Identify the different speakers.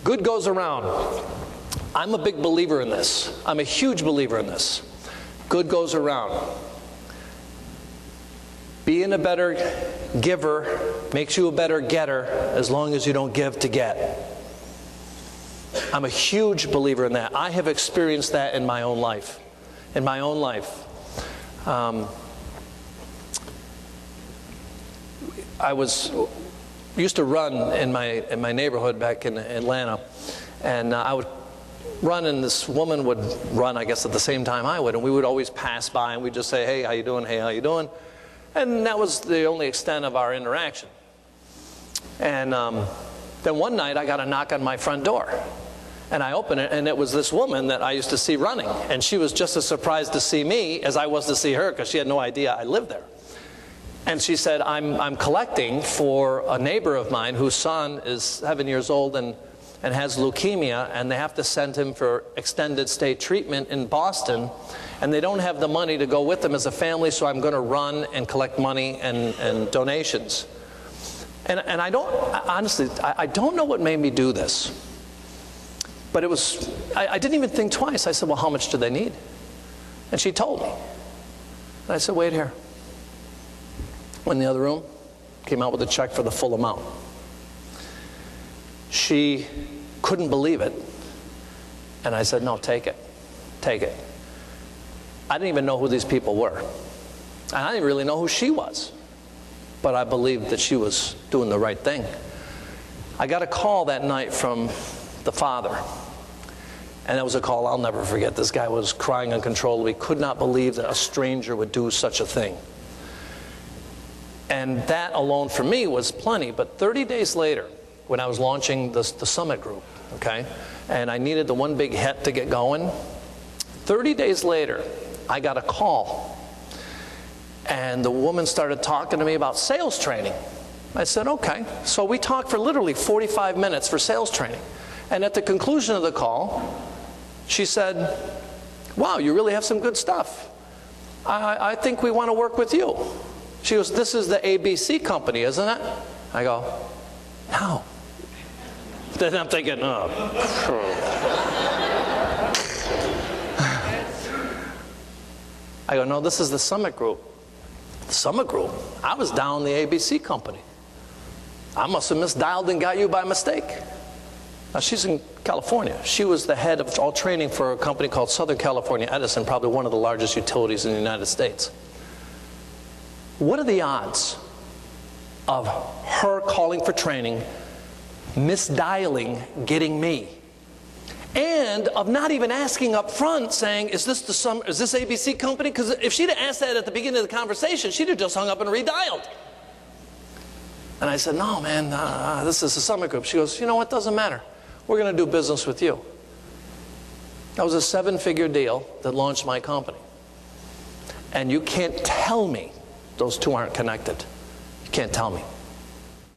Speaker 1: Good goes around. I'm a big believer in this. I'm a huge believer in this. Good goes around. Being a better giver makes you a better getter as long as you don't give to get. I'm a huge believer in that. I have experienced that in my own life. In my own life. I used to run in my neighborhood back in Atlanta, and I would run, and this woman would run, I guess, at the same time I would, and we would always pass by, and we'd just say, "Hey, how you doing? Hey, how you doing?" And that was the only extent of our interaction. And then one night, I got a knock on my front door. And I opened it, and it was this woman that I used to see running. And she was just as surprised to see me as I was to see her, because she had no idea I lived there. And she said, I'm collecting for a neighbor of mine whose son is 7 years old and has leukemia, and they have to send him for extended stay treatment in Boston. And they don't have the money to go with them as a family, so I'm going to run and collect money and donations. And I don't, honestly, I don't know what made me do this. But it was, I didn't even think twice. I said, well, how much do they need? And she told me. And I said, wait here. Went in the other room, came out with a check for the full amount. She couldn't believe it. And I said, no, take it. Take it. I didn't even know who these people were. And I didn't really know who she was. But I believed that she was doing the right thing. I got a call that night from the father. And that was a call I'll never forget. This guy was crying uncontrollably. He could not believe that a stranger would do such a thing. And that alone for me was plenty. But 30 days later, when I was launching the Summit Group, okay, and I needed the one big hit to get going, 30 days later, I got a call. And the woman started talking to me about sales training. I said, okay. So we talked for literally 45 minutes for sales training. And at the conclusion of the call, she said, wow, you really have some good stuff. I think we want to work with you. She goes, this is the ABC company, isn't it? I go, no. Then I'm thinking, oh. I go, no, this is the Summit Group. The Summit Group? I was down the ABC company. I must have misdialed and got you by mistake. Now, she's in California. She was the head of all training for a company called Southern California Edison, probably one of the largest utilities in the United States. What are the odds of her calling for training, misdialing, getting me, and of not even asking up front, saying, is this ABC company? Because if she'd have asked that at the beginning of the conversation, she'd have just hung up and redialed. And I said, no, man, this is the Summit Group. She goes, you know what, doesn't matter. We're going to do business with you. That was a 7-figure deal that launched my company. And you can't tell me those two aren't connected. You can't tell me.